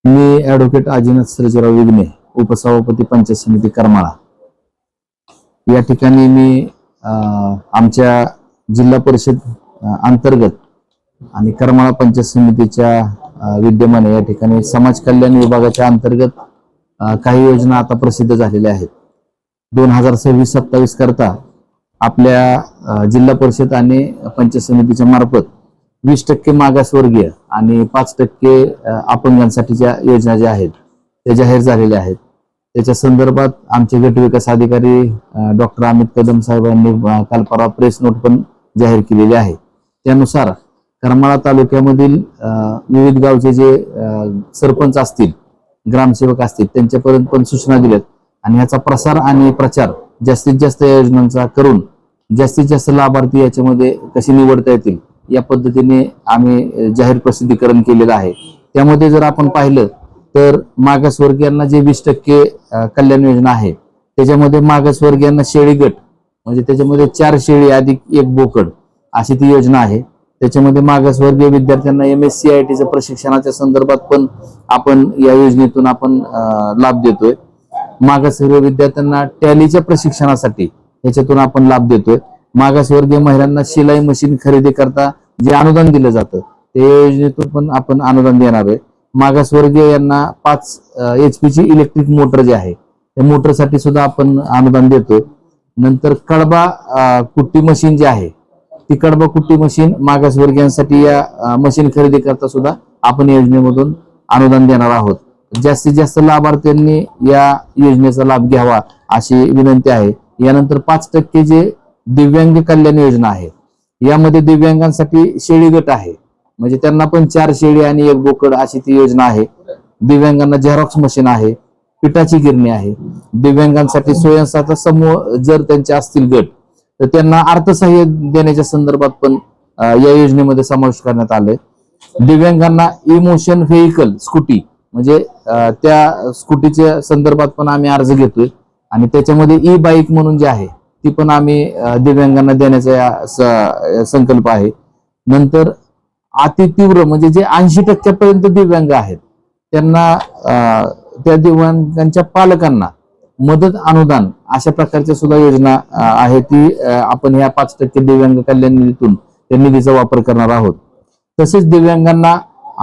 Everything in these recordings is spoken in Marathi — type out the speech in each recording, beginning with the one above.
मी ॲडव्होकेट अजिनाथ सर्जेराव विघ्ने, उपसभापती पंचायत समिती करमाळा या ठिकाणी मी आमच्या जिल्हा परिषद अंतर्गत आणि करमाळा पंचायत समितीच्या विद्यमाने या ठिकाणी समाज कल्याण विभागाच्या अंतर्गत काही योजना आता प्रसिद्ध झालेल्या आहेत. 2026-27 करता आपल्या जिल्हा परिषद आणि पंचायत समितीच्या मार्फत 20% मागासवर्गीय आणि 5% अपंगांसाठीच्या योजना ज्या आहेत त्या जाहीर झालेल्या आहेत. त्याच्या संदर्भात आमचे गट विकास अधिकारी डॉक्टर अमित कदम साहेबांनी काल परवा प्रेस नोट पण जाहीर केलेली आहे. त्यानुसार करमाळा तालुक्यामधील विविध गावचे जे सरपंच असतील, ग्रामसेवक असतील, त्यांच्यापर्यंत पण सूचना दिल्यात आणि याचा प्रसार आणि प्रचार जास्तीत जास्त योजनांचा करून जास्तीत जास्त लाभार्थी याच्यामध्ये कशी निवडता येतील या पद्धतीने आम्ही जाहीर प्रसिद्धीकरण केलेलं आहे. त्यामध्ये जर आपण पाहिलं तर मागासवर्गीयांना जे 20% कल्याण योजना आहे त्याच्यामध्ये मागासवर्गीयांना शेळी गट म्हणजे त्याच्यामध्ये 4 शेळी अधिक 1 बोकड अशी ती योजना आहे. त्याच्यामध्ये मागासवर्गीय विद्यार्थ्यांना MSCIT प्रशिक्षणाच्या संदर्भात पण आपण या योजनेतून आपण लाभ देतोय. मागासवर्गीय विद्यार्थ्यांना टॅलीच्या प्रशिक्षणासाठी याच्यातून आपण लाभ देतोय. मागासवर्गीय महिलांना शिलाई मशीन खरेदी करता जे अनुदान दिलं जातं ते योजनेतून पण आपण अनुदान देणार आहे. मागासवर्गीय यांना 5 HP ची इलेक्ट्रिक मोटर जे आहे त्या मोटरसाठी सुद्धा आपण अनुदान देतोय. नंतर कडबा कुट्टी मशीन जी आहे ती कडबा कुट्टी मशीन मागासवर्गीयांसाठी या मशीन खरेदी करता सुद्धा आपण योजनेमधून अनुदान देणार आहोत. जास्तीत जास्त लाभार्थ्यांनी या योजनेचा लाभ घ्यावा अशी विनंती आहे. यानंतर 5% जे दिव्यांग कल्याण योजना आहे यामध्ये दिव्यांगांसाठी शेळी गट आहे म्हणजे त्यांना पण 4 शेळी आणि 1 बोकड अशी ती योजना आहे. दिव्यांगांना झेरॉक्स मशीन आहे, पिठाची गिरणी आहे. दिव्यांगांसाठी स्वयंसहायता समूह जर त्यांचे असतील गट तर त्यांना अर्थसहाय्य देण्याच्या संदर्भात पण या योजनेमध्ये समावेश करण्यात आले. दिव्यांगांना इमोशन व्हेइकल स्कूटी म्हणजे त्या स्कूटीच्या संदर्भात पण आम्ही अर्ज घेतोय आणि त्याच्यामध्ये ई-बाईक म्हणून जे आहे ती पण आम्ही दिव्यांगांना देण्याचा संकल्प आहे. नंतर अतितीव्र म्हणजे जे 80% पर्यंत दिव्यांग आहेत त्यांना त्या दिव्यांगांच्या पालकांना मदत अनुदान अशा प्रकारच्या सुद्धा योजना आहे ती आपण ह्या 5% दिव्यांग कल्याण निधीतून त्या निधीचा वापर करणार आहोत. तसेच दिव्यांगांना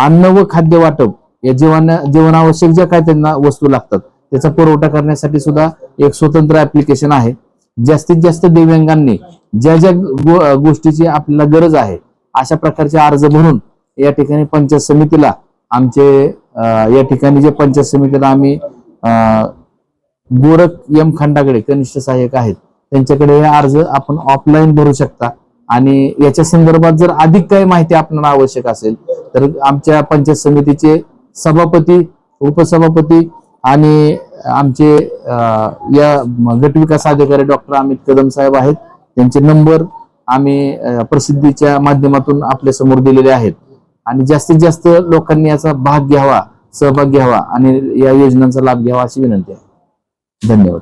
अन्न व खाद्य वाटप या जीवनावश्यक ज्या काय त्यांना वस्तू लागतात त्याचा पुरवठा करण्यासाठी सुद्धा एक स्वतंत्र ऍप्लिकेशन आहे. जास्तीत जास्त दिव्यांगांनी ज्या ज्या गोष्टीची आपल्याला गरज आहे अशा प्रकारचे अर्ज भरून या ठिकाणी पंचायत समितीला आमचे या ठिकाणी जे पंचायत समितीला आम्ही गोरख M खंडागडे कनिष्ठ सहाय्यक आहेत त्यांच्याकडे हे अर्ज आपण ऑफलाईन भरू शकता आणि याच्या संदर्भात जर अधिक काही माहिती आपल्याला आवश्यक असेल तर आमच्या पंचायत समितीचे सभापती, उपसभापती आणि आमचे या गट विकास अधिकारी डॉक्टर अमित कदम साहेब आहेत. त्यांचे नंबर आम्ही प्रसिद्धीच्या माध्यमातून आपल्या समोर दिलेले आहेत आणि जास्तीत जास्त लोकांनी याचा भाग घ्यावा, सहभाग घ्यावा आणि या योजनांचा लाभ घ्यावा अशी विनंती आहे. धन्यवाद.